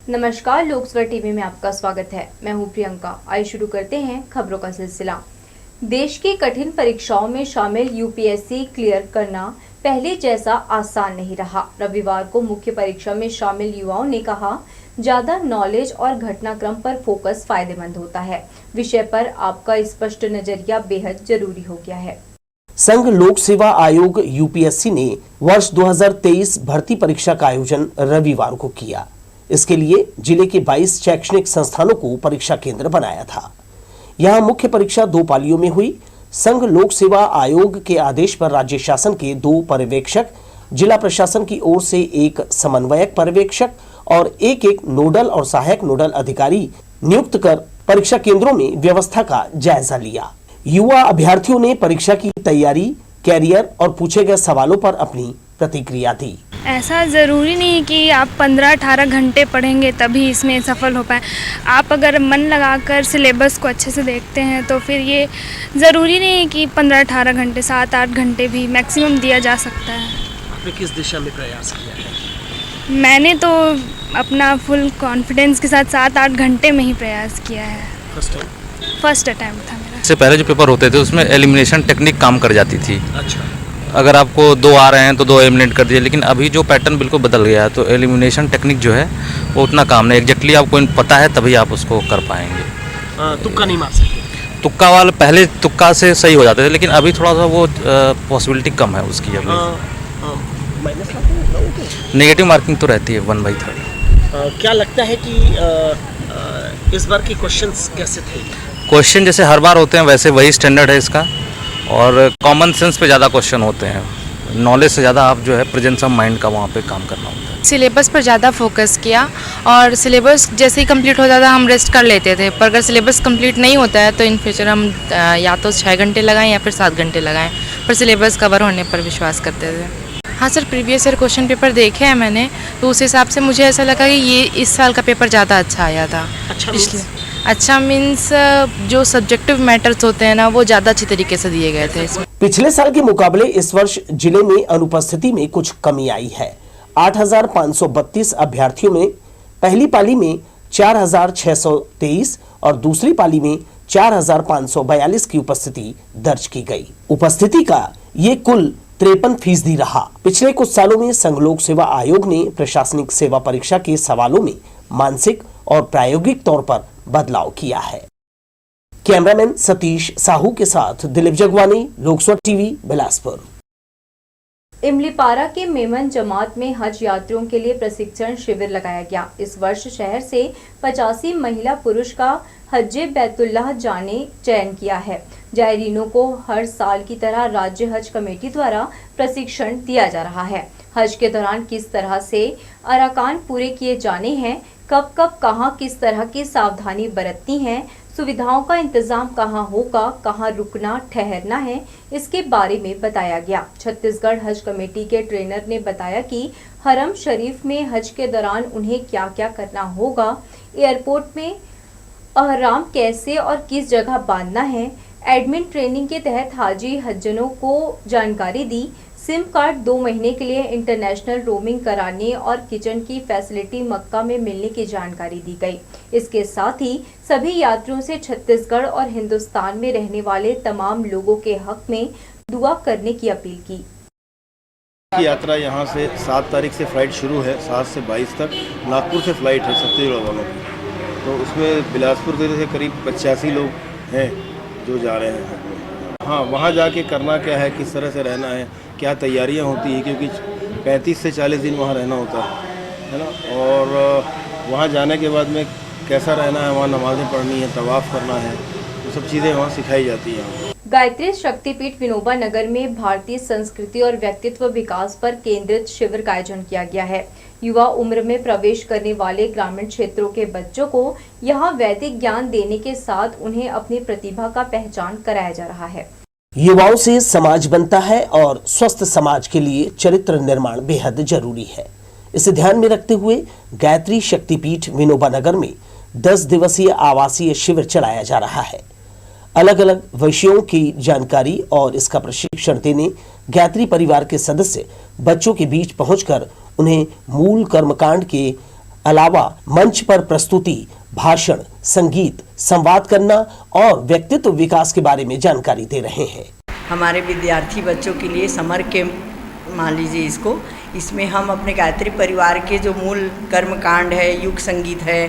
नमस्कार, लोकसभा टीवी में आपका स्वागत है। मैं हूं प्रियंका। आइए शुरू करते हैं खबरों का सिलसिला। देश की कठिन परीक्षाओं में शामिल यूपीएससी क्लियर करना पहले जैसा आसान नहीं रहा। रविवार को मुख्य परीक्षा में शामिल युवाओं ने कहा, ज्यादा नॉलेज और घटनाक्रम पर फोकस फायदेमंद होता है। विषय पर आपका स्पष्ट नजरिया बेहद जरूरी हो गया है। संघ लोक सेवा आयोग यूपीएससी ने वर्ष 2023 भर्ती परीक्षा का आयोजन रविवार को किया। इसके लिए जिले के 22 शैक्षणिक संस्थानों को परीक्षा केंद्र बनाया था। यहां मुख्य परीक्षा 2 पालियों में हुई। संघ लोक सेवा आयोग के आदेश पर राज्य शासन के 2 पर्यवेक्षक, जिला प्रशासन की ओर से 1 समन्वयक पर्यवेक्षक और एक नोडल और सहायक नोडल अधिकारी नियुक्त कर परीक्षा केंद्रों में व्यवस्था का जायजा लिया। युवा अभ्यर्थियों ने परीक्षा की तैयारी, कैरियर और पूछे गए सवालों पर अपनी प्रतिक्रिया दी। ऐसा ज़रूरी नहीं कि आप 15-18 घंटे पढ़ेंगे तभी इसमें सफल हो पाए। आप अगर मन लगाकर सिलेबस को अच्छे से देखते हैं तो फिर ये ज़रूरी नहीं है कि 15-18 घंटे, 7-8 घंटे भी मैक्सिमम दिया जा सकता है। आपने किस दिशा में प्रयास किया है? मैंने तो अपना फुल कॉन्फिडेंस के साथ 7-8 घंटे में ही प्रयास किया है। फर्स्ट अटैम्प्ट था मेरा। इससे पहले जो पेपर होते थे उसमें एलिमिनेशन टेक्निक काम कर जाती थी। अच्छा। अगर आपको 2 आ रहे हैं तो 2 एलिमिनेट कर दिए, लेकिन अभी जो पैटर्न बिल्कुल बदल गया है तो एलिमिनेशन टेक्निक जो है वो उतना काम नहीं, एग्जैक्टली आपको पता है तभी आप उसको कर पाएंगे। तुक्का नहीं मार सकते। तुक्का वाले पहले तुक्का से सही हो जाते थे, लेकिन अभी थोड़ा सा वो पॉसिबिलिटी कम है उसकी। अभी नेगेटिव मार्किंग तो रहती है 1/3। क्या लगता है कि इस बार के क्वेश्चंस कैसे थे? क्वेश्चन जैसे हर बार होते हैं वैसे वही स्टैंडर्ड है इसका, और कॉमन सेंस पे ज़्यादा क्वेश्चन होते हैं। नॉलेज से ज़्यादा आप जो है प्रेजेंस ऑफ माइंड का वहाँ पे काम करना होता है। सिलेबस पर ज़्यादा फोकस किया और सिलेबस जैसे ही कंप्लीट हो जाता हम रेस्ट कर लेते थे, पर अगर सिलेबस कंप्लीट नहीं होता है तो इन फ्यूचर हम या तो 6 घंटे लगाएं या फिर 7 घंटे लगाएं, पर सिलेबस कवर होने पर विश्वास करते थे। हाँ sir, previous year question paper देखे हैं मैंने, तो उस हिसाब से मुझे ऐसा लगा कि ये इस साल का पेपर ज़्यादा अच्छा आया था। अच्छा मीन्स जो सब्जेक्टिव मैटर्स होते हैं ना वो ज़्यादा अच्छी तरीके से दिए गए थे इसमें। पिछले साल के मुकाबले इस वर्ष जिले में अनुपस्थिति में कुछ कमी आई है। 8,532 अभ्यर्थियों में पहली पाली में 4,623 और दूसरी पाली में 4,542 की उपस्थिति दर्ज की गई। उपस्थिति का ये कुल 53% रहा। पिछले कुछ सालों में संघ लोक सेवा आयोग ने प्रशासनिक सेवा परीक्षा के सवालों में मानसिक और प्रायोगिक तौर पर बदलाव किया है। कैमरामैन सतीश साहू के साथ दिलीप जगवानी, लोकसभा टीवी, बिलासपुर। इमलीपारा के मेमन जमात में हज यात्रियों के लिए प्रशिक्षण शिविर लगाया गया। इस वर्ष शहर से 85 महिला पुरुष का हज्जे बैतुल्लाह जाने चयन किया है। जायरीनों को हर साल की तरह राज्य हज कमेटी द्वारा प्रशिक्षण दिया जा रहा है। हज के दौरान किस तरह से अरकान पूरे किए जाने हैं, कब कब कहां किस तरह की सावधानी बरतनी है, सुविधाओं का इंतजाम कहां होगा, कहां रुकना ठहरना है, इसके बारे में बताया गया। छत्तीसगढ़ हज कमेटी के ट्रेनर ने बताया कि हरम शरीफ में हज के दौरान उन्हें क्या क्या करना होगा, एयरपोर्ट में अहराम कैसे और किस जगह बांधना है। एडमिन ट्रेनिंग के तहत हाजी हज्जनों को जानकारी दी। सिम कार्ड 2 महीने के लिए इंटरनेशनल रोमिंग कराने और किचन की फैसिलिटी मक्का में मिलने की जानकारी दी गई। इसके साथ ही सभी यात्रियों से छत्तीसगढ़ और हिंदुस्तान में रहने वाले तमाम लोगों के हक में दुआ करने की अपील की। यात्रा यहाँ से 7 तारीख से फ्लाइट शुरू है, 7 से 22 तक नागपुर से फ्लाइट है छत्तीसगढ़ वालों की। तो उसमें बिलासपुर जिले से करीब 85 लोग हैं जो जा रहे हैं। हाँ, वहाँ जाके करना क्या है, किस तरह से रहना है, क्या तैयारियाँ होती हैं, क्योंकि 35 से 40 दिन वहाँ रहना होता है ना। और वहाँ जाने के बाद में कैसा रहना है, वहाँ नमाज़ें पढ़नी है, तवाफ़ करना है, वो सब चीज़ें वहाँ सिखाई जाती हैं। गायत्री शक्तिपीठ विनोबा नगर में भारतीय संस्कृति और व्यक्तित्व विकास पर केंद्रित शिविर का आयोजन किया गया है। युवा उम्र में प्रवेश करने वाले ग्रामीण क्षेत्रों के बच्चों को यहाँ वैदिक ज्ञान देने के साथ उन्हें अपनी प्रतिभा का पहचान कराया जा रहा है। युवाओं से समाज बनता है और स्वस्थ समाज के लिए चरित्र निर्माण बेहद जरूरी है। इसे ध्यान में रखते हुए गायत्री शक्तिपीठ विनोबा नगर में 10 दिवसीय आवासीय शिविर चलाया जा रहा है। अलग अलग विषयों की जानकारी और इसका प्रशिक्षण देने गायत्री परिवार के सदस्य बच्चों के बीच पहुंचकर उन्हें मूल कर्मकांड के अलावा मंच पर प्रस्तुति, भाषण, संगीत, संवाद करना और व्यक्तित्व विकास के बारे में जानकारी दे रहे हैं। हमारे विद्यार्थी बच्चों के लिए समर कैंप मान लीजिए इसको, इसमें हम अपने गायत्री परिवार के जो मूल कर्मकांड है, युग संगीत है,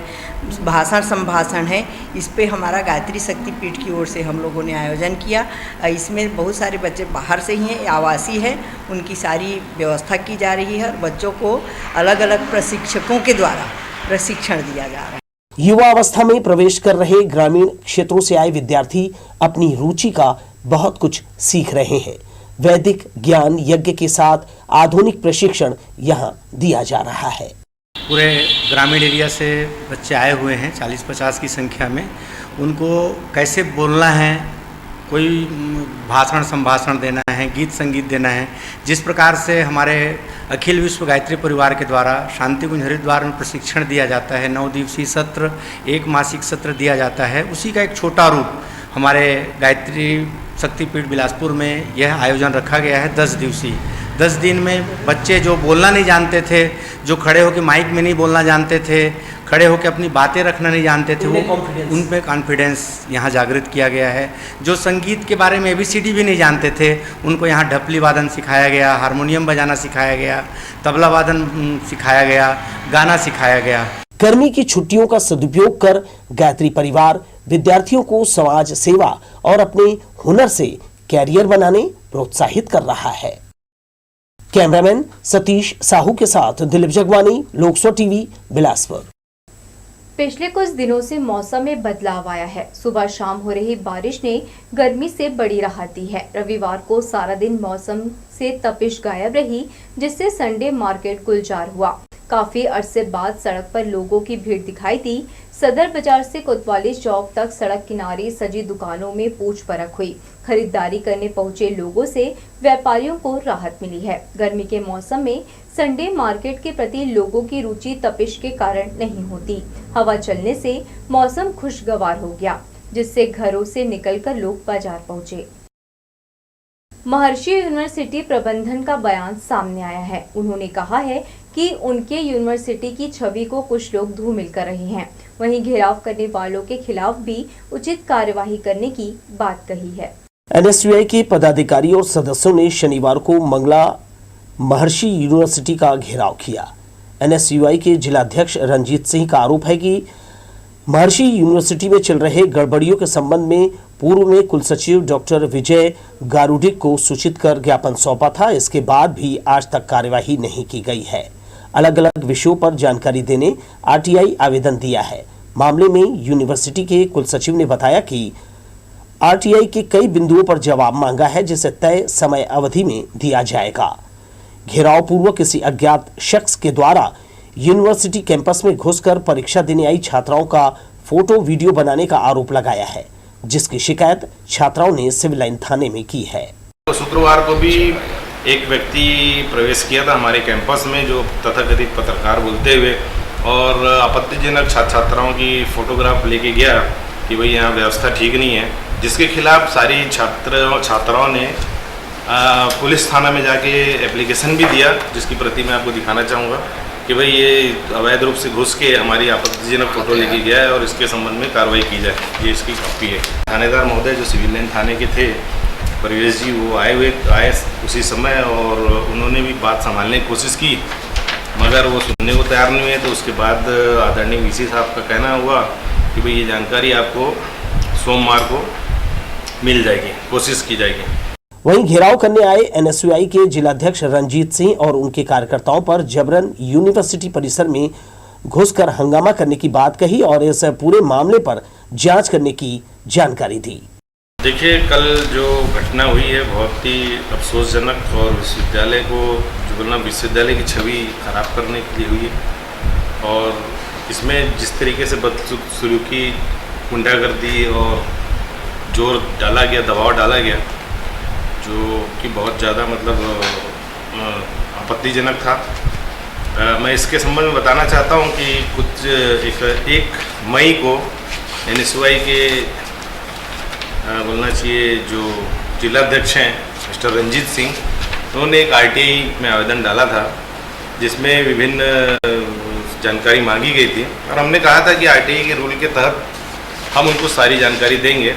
भाषण संभाषण है, इस पे हमारा गायत्री शक्ति पीठ की ओर से हम लोगों ने आयोजन किया। इसमें बहुत सारे बच्चे बाहर से ही हैं, आवासी है, उनकी सारी व्यवस्था की जा रही है और बच्चों को अलग अलग प्रशिक्षकों के द्वारा प्रशिक्षण दिया जा रहा है। युवा अवस्था में प्रवेश कर रहे ग्रामीण क्षेत्रों से आए विद्यार्थी अपनी रुचि का बहुत कुछ सीख रहे हैं। वैदिक ज्ञान यज्ञ के साथ आधुनिक प्रशिक्षण यहाँ दिया जा रहा है। पूरे ग्रामीण एरिया से बच्चे आए हुए हैं 40-50 की संख्या में। उनको कैसे बोलना है, कोई भाषण संभाषण देना है, गीत संगीत देना है, जिस प्रकार से हमारे अखिल विश्व गायत्री परिवार के द्वारा शांति कुंज हरिद्वार में प्रशिक्षण दिया जाता है, 9 दिवसीय सत्र, 1 मासिक सत्र दिया जाता है, उसी का एक छोटा रूप हमारे गायत्री शक्तिपीठ बिलासपुर में यह आयोजन रखा गया है 10 दिवसीय। 10 दिन में बच्चे जो बोलना नहीं जानते थे, जो खड़े होकर माइक में नहीं बोलना जानते थे, खड़े होकर अपनी बातें रखना नहीं जानते थे, वो उनमें कॉन्फिडेंस यहाँ जागृत किया गया है। जो संगीत के बारे में ABCD भी नहीं जानते थे, उनको यहाँ ढपली वादन सिखाया गया, हारमोनियम बजाना सिखाया गया, तबला वादन सिखाया गया, गाना सिखाया गया। गर्मी की छुट्टियों का सदुपयोग कर गायत्री परिवार विद्यार्थियों को समाज सेवा और अपने हुनर से कैरियर बनाने प्रोत्साहित कर रहा है। कैमरामैन सतीश साहू के साथ दिलीप जगवानी, लोकसभा टीवी, बिलासपुर। पिछले कुछ दिनों से मौसम में बदलाव आया है। सुबह शाम हो रही बारिश ने गर्मी से बड़ी राहत दी है। रविवार को सारा दिन मौसम से तपिश गायब रही, जिससे संडे मार्केट गुलजार हुआ। काफी अरसे बाद सड़क पर लोगों की भीड़ दिखाई दी। सदर बाजार से कोतवाली चौक तक सड़क किनारे सजी दुकानों में पूछ परख हुई। खरीदारी करने पहुंचे लोगों से व्यापारियों को राहत मिली है। गर्मी के मौसम में संडे मार्केट के प्रति लोगों की रुचि तपिश के कारण नहीं होती। हवा चलने से मौसम खुशगवार हो गया, जिससे घरों से निकलकर लोग बाजार पहुंचे। महर्षि यूनिवर्सिटी प्रबंधन का बयान सामने आया है। उन्होंने कहा है कि उनके यूनिवर्सिटी की छवि को कुछ लोग धूमिल कर रहे हैं। वहीं घेराव करने वालों के खिलाफ भी उचित कार्यवाही करने की बात कही है। NSUI के पदाधिकारी और सदस्यों ने शनिवार को मंगला महर्षि यूनिवर्सिटी का घेराव किया। NSUI के जिलाध्यक्ष रंजीत सिंह का आरोप है कि महर्षि यूनिवर्सिटी में चल रहे गड़बड़ियों के संबंध में पूर्व में कुलसचिव डॉक्टर विजय गारुडिक को सूचित कर ज्ञापन सौंपा था। इसके बाद भी आज तक कार्यवाही नहीं की गई है। अलग अलग विषयों पर जानकारी देने RTI आवेदन दिया है। मामले में यूनिवर्सिटी के कुलसचिव ने बताया कि RTI के कई बिंदुओं पर जवाब मांगा है, जिसे तय समय अवधि में दिया जाएगा। घेराव पूर्व किसी अज्ञात शख्स के द्वारा यूनिवर्सिटी कैंपस में घुसकर परीक्षा देने आई छात्राओं का फोटो वीडियो बनाने का आरोप लगाया है, जिसकी शिकायत छात्राओं ने सिविल लाइन थाने में की है। तो शुक्रवार को भी एक व्यक्ति प्रवेश किया था हमारे कैंपस में, जो तथाकथित पत्रकार बोलते हुए, और आपत्तिजनक छात्राओं की फोटोग्राफ लेके गया कि भाई यहाँ व्यवस्था ठीक नहीं है, जिसके खिलाफ सारी छात्राओं ने पुलिस थाना में जाके एप्लीकेशन भी दिया, जिसकी प्रति मैं आपको दिखाना चाहूँगा कि भाई ये अवैध रूप से घुस के हमारी आपत्तिजनक फोटो लेके गया है और इसके संबंध में कार्रवाई की जाए। ये इसकी कॉपी है। थानेदार महोदय जो सिविल लाइन थाने के थे, परिवेश जी, वो आए उसी समय, और उन्होंने भी बात संभालने की कोशिश की, मगर वो सुनने को तैयार नहीं हुए। तो उसके बाद आदरणीय VC साहब का कहना हुआ कि भाई ये जानकारी आपको सोमवार को मिल जाएगी, कोशिश की जाएगी। वहीं घेराव करने आए NSUI के जिलाध्यक्ष रंजीत सिंह और उनके कार्यकर्ताओं पर जबरन यूनिवर्सिटी परिसर में घुसकर हंगामा करने की बात कही और इस पूरे मामले पर जांच करने की जानकारी दी। देखिए, कल जो घटना हुई है बहुत ही अफसोसजनक और विश्वविद्यालय को जो बोलना विश्वविद्यालय की छवि खराब करने के लिए हुई है। और इसमें जिस तरीके से बदसलूकी, गुंडागर्दी और जोर डाला गया, दबाव डाला गया, जो कि बहुत ज़्यादा मतलब आपत्तिजनक था। मैं इसके संबंध में बताना चाहता हूं कि कुछ 1 मई को NSUI के बोलना चाहिए जो जिलाध्यक्ष हैं मिस्टर रंजीत सिंह, उन्होंने एक RTI में आवेदन डाला था, जिसमें विभिन्न जानकारी मांगी गई थी और हमने कहा था कि आरटीआई के रूल के तहत हम उनको सारी जानकारी देंगे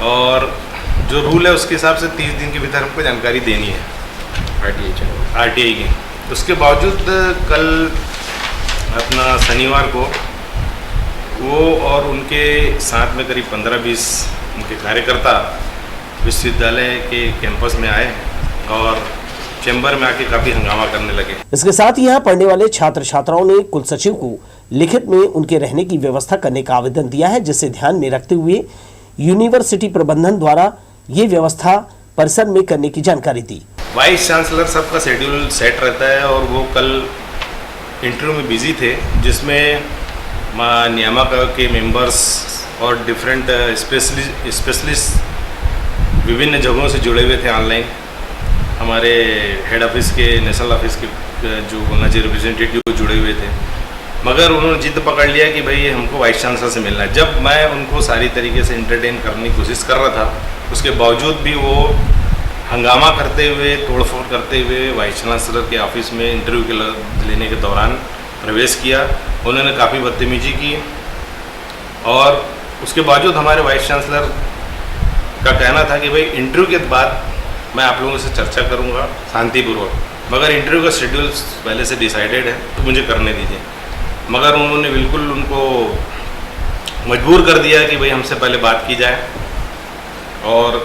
और जो रूल है उसके हिसाब से 30 दिन के भीतर हमको जानकारी देनी है आरटीआई की। उसके बावजूद कल अपना शनिवार को वो और उनके साथ में करीब 15-20 उनके कार्यकर्ता विश्वविद्यालय के कैंपस में आए और चैम्बर में आके काफ़ी हंगामा करने लगे। इसके साथ ही यहाँ पढ़ने वाले छात्र छात्राओं ने कुल सचिव को लिखित में उनके रहने की व्यवस्था करने का आवेदन दिया है, जिसे ध्यान में रखते हुए यूनिवर्सिटी प्रबंधन द्वारा ये व्यवस्था परिसर में करने की जानकारी दी। वाइस चांसलर सबका शेड्यूल सेट रहता है और वो कल इंटरव्यू में बिजी थे, जिसमें नियामक आयोग के मेंबर्स और डिफरेंट स्पेशलिस्ट विभिन्न जगहों से जुड़े हुए थे ऑनलाइन। हमारे हेड ऑफिस के, नेशनल ऑफिस के जो होना चाहिए रिप्रेजेंटेटिव जुड़े हुए थे, मगर उन्होंने जिद पकड़ लिया कि भाई हमको वाइस चांसलर से मिलना है। जब मैं उनको सारी तरीके से इंटरटेन करने की कोशिश कर रहा था, उसके बावजूद भी वो हंगामा करते हुए, तोड़फोड़ करते हुए वाइस चांसलर के ऑफिस में इंटरव्यू के लेने के दौरान प्रवेश किया। उन्होंने काफ़ी बदतमीजी की और उसके बावजूद हमारे वाइस चांसलर का कहना था कि भाई इंटरव्यू के बाद मैं आप लोगों से चर्चा करूंगा शांतिपूर्वक, मगर इंटरव्यू का शेड्यूल पहले से डिसाइडेड है तो मुझे करने दीजिए। मगर उन्होंने बिल्कुल उनको मजबूर कर दिया कि भाई हमसे पहले बात की जाए और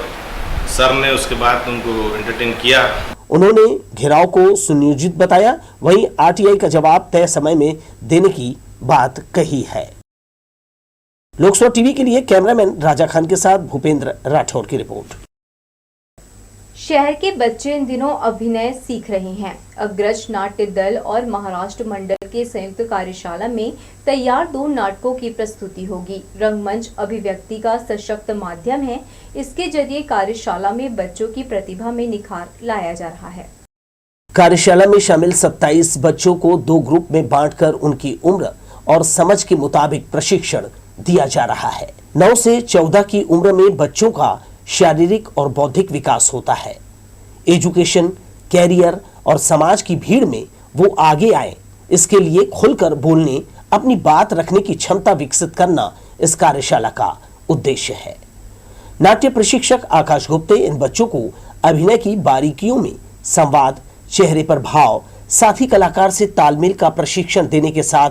सर ने उसके बाद उनको एंटरटेन किया। उन्होंने घेराव को सुनियोजित बताया, वहीं आरटीआई का जवाब तय समय में देने की बात कही है। लोकसभा टीवी के लिए कैमरामैन राजा खान के साथ भूपेंद्र राठौर की रिपोर्ट। शहर के बच्चे इन दिनों अभिनय सीख रहे हैं। अग्रज नाट्य दल और महाराष्ट्र मंडल के संयुक्त कार्यशाला में तैयार 2 नाटकों की प्रस्तुति होगी। रंगमंच अभिव्यक्ति का सशक्त माध्यम है। इसके जरिए कार्यशाला में बच्चों की प्रतिभा में निखार लाया जा रहा है। कार्यशाला में शामिल 27 बच्चों को 2 ग्रुप में बांटकर उनकी उम्र और समझ के मुताबिक प्रशिक्षण दिया जा रहा है। 9 से 14 की उम्र में बच्चों का शारीरिक और बौद्धिक विकास होता है। एजुकेशन, कैरियर और समाज की भीड़ में वो आगे आए, इसके लिए खुलकर बोलने, अपनी बात रखने की क्षमता विकसित करना इस कार्यशाला का उद्देश्य है। नाट्य प्रशिक्षक आकाश गुप्ते इन बच्चों को अभिनय की बारीकियों में संवाद, चेहरे पर भाव, साथी कलाकार से तालमेल का प्रशिक्षण देने के साथ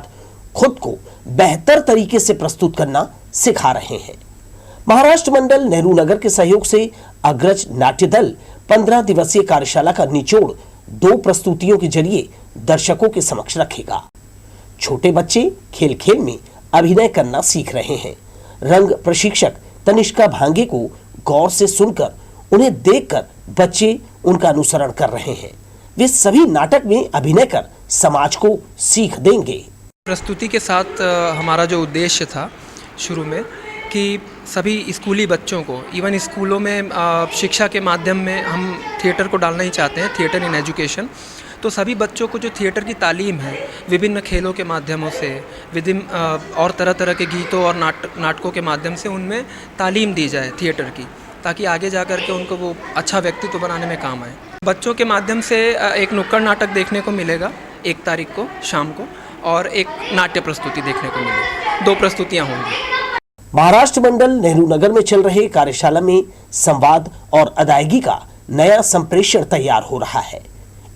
खुद को बेहतर तरीके से प्रस्तुत करना सिखा रहे हैं। महाराष्ट्र मंडल नेहरू नगर के सहयोग से अग्रज नाट्य दल 15 दिवसीय कार्यशाला का निचोड़ 2 प्रस्तुतियों के जरिए दर्शकों के समक्ष रखेगा। छोटे बच्चे खेल खेल में अभिनय करना सीख रहे हैं। रंग प्रशिक्षक तनिष्का भांगे को गौर से सुनकर उन्हें देखकर बच्चे उनका अनुसरण कर रहे हैं। वे सभी नाटक में अभिनय कर समाज को सीख देंगे। प्रस्तुति के साथ हमारा जो उद्देश्य था शुरू में कि सभी स्कूली बच्चों को, इवन स्कूलों में शिक्षा के माध्यम में हम थिएटर को डालना ही चाहते हैं, थिएटर इन एजुकेशन। तो सभी बच्चों को जो थिएटर की तालीम है विभिन्न खेलों के माध्यमों से, विभिन्न और तरह तरह के गीतों और नाटकों के माध्यम से उनमें तालीम दी जाए थिएटर की, ताकि आगे जा कर के उनको वो अच्छा व्यक्तित्व बनाने में काम आए। बच्चों के माध्यम से एक नुक्कड़ नाटक देखने को मिलेगा 1 तारीख को शाम को, और एक नाट्य प्रस्तुति देखने को मिलेगी। 2 प्रस्तुतियाँ होंगी। महाराष्ट्र मंडल नेहरू नगर में चल रहे कार्यशाला में संवाद और अदायगी का नया संप्रेषण तैयार हो रहा है।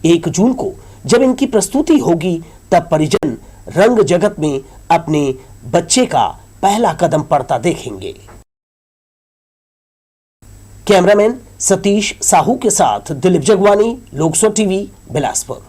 1 जून को जब इनकी प्रस्तुति होगी तब परिजन रंग जगत में अपने बच्चे का पहला कदम पड़ता देखेंगे। कैमरामैन सतीश साहू के साथ दिलीप जगवानी, लोकसभा टीवी, बिलासपुर।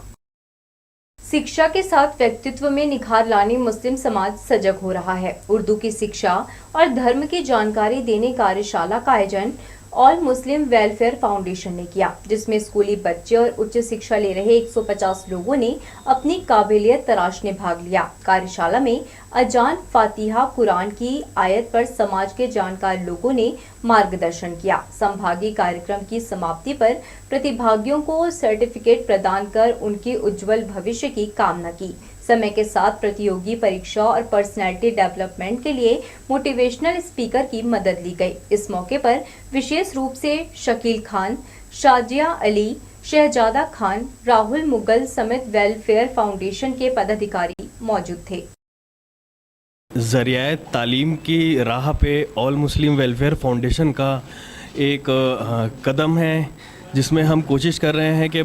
शिक्षा के साथ व्यक्तित्व में निखार लाने मुस्लिम समाज सजग हो रहा है। उर्दू की शिक्षा और धर्म की जानकारी देने कार्यशाला का आयोजन ऑल मुस्लिम वेलफेयर फाउंडेशन ने किया, जिसमें स्कूली बच्चे और उच्च शिक्षा ले रहे 150 लोगों ने अपनी काबिलियत तराशने भाग लिया। कार्यशाला में अजान, फातिहा, कुरान की आयत पर समाज के जानकार लोगों ने मार्गदर्शन किया। संभागीय कार्यक्रम की समाप्ति पर प्रतिभागियों को सर्टिफिकेट प्रदान कर उनके उज्जवल भविष्य की कामना की। समय के साथ प्रतियोगी परीक्षा और पर्सनैलिटी डेवलपमेंट के लिए मोटिवेशनल स्पीकर की मदद ली गई। इस मौके पर विशेष रूप से शकील खान, शाजिया अली, शहजादा खान, राहुल मुगल समेत वेलफेयर फाउंडेशन के पदाधिकारी मौजूद थे। ज़रिया तालीम की राह पे ऑल मुस्लिम वेलफेयर फाउंडेशन का एक कदम है, जिसमें हम कोशिश कर रहे हैं कि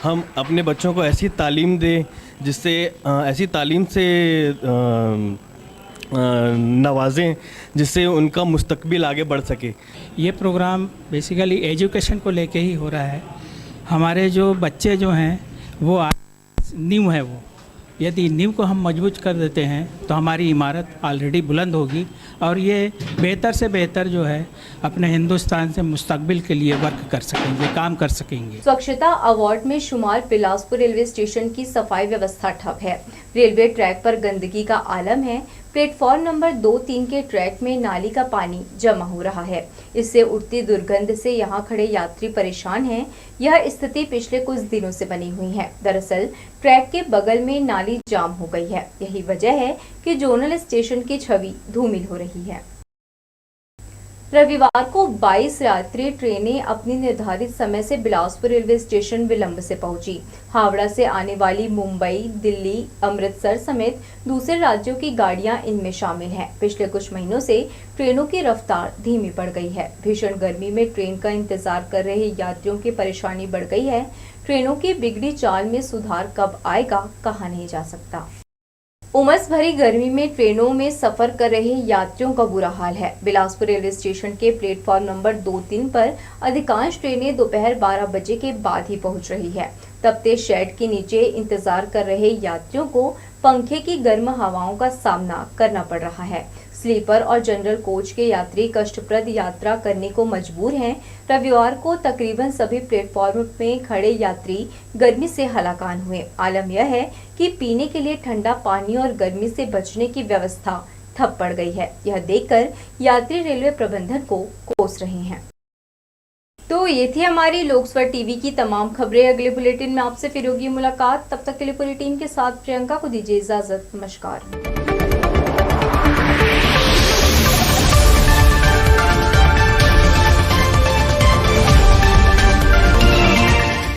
हम अपने बच्चों को ऐसी तालीम दें जिससे ऐसी तालीम से नवाजें जिससे उनका मुस्तकबिल आगे बढ़ सके। ये प्रोग्राम बेसिकली एजुकेशन को लेके ही हो रहा है। हमारे जो बच्चे जो हैं वो नींव है, वो यदि नींव को हम मजबूत कर देते हैं तो हमारी इमारत ऑलरेडी बुलंद होगी और ये बेहतर से बेहतर जो है अपने हिंदुस्तान से मुस्तकबिल के लिए वर्क कर सकेंगे, काम कर सकेंगे। स्वच्छता अवार्ड में शुमार बिलासपुर रेलवे स्टेशन की सफाई व्यवस्था ठप है। रेलवे ट्रैक पर गंदगी का आलम है। प्लेटफॉर्म नंबर 2-3 के ट्रैक में नाली का पानी जमा हो रहा है। इससे उठती दुर्गंध से यहां खड़े यात्री परेशान हैं। यह स्थिति पिछले कुछ दिनों से बनी हुई है। दरअसल ट्रैक के बगल में नाली जाम हो गई है। यही वजह है कि जोनल स्टेशन की छवि धूमिल हो रही है। रविवार को 22 यात्री ट्रेनें अपनी निर्धारित समय से बिलासपुर रेलवे स्टेशन विलंब से पहुंची। हावड़ा से आने वाली मुंबई, दिल्ली, अमृतसर समेत दूसरे राज्यों की गाड़ियां इनमें शामिल हैं। पिछले कुछ महीनों से ट्रेनों की रफ्तार धीमी पड़ गई है। भीषण गर्मी में ट्रेन का इंतजार कर रहे यात्रियों की परेशानी बढ़ गई है। ट्रेनों की बिगड़ी चाल में सुधार कब आएगा, कहा नहीं जा सकता। उमस भरी गर्मी में ट्रेनों में सफर कर रहे यात्रियों का बुरा हाल है। बिलासपुर रेलवे स्टेशन के प्लेटफॉर्म नंबर 2-3 पर अधिकांश ट्रेनें दोपहर 12 बजे के बाद ही पहुंच रही है। तपते शेड के नीचे इंतजार कर रहे यात्रियों को पंखे की गर्म हवाओं का सामना करना पड़ रहा है। स्लीपर और जनरल कोच के यात्री कष्टप्रद यात्रा करने को मजबूर हैं। रविवार को तकरीबन सभी प्लेटफॉर्म में खड़े यात्री गर्मी से हलाकान हुए। आलम यह है कि पीने के लिए ठंडा पानी और गर्मी से बचने की व्यवस्था ठप पड़ गई है। यह देखकर यात्री रेलवे प्रबंधन को कोस रहे हैं। तो ये थी हमारी लोकस्वर टीवी की तमाम खबरें। अगले बुलेटिन में आपसे फिर होगी मुलाकात। तब तक के लिए पूरी टीम के साथ प्रियंका को दीजिए इजाजत। नमस्कार।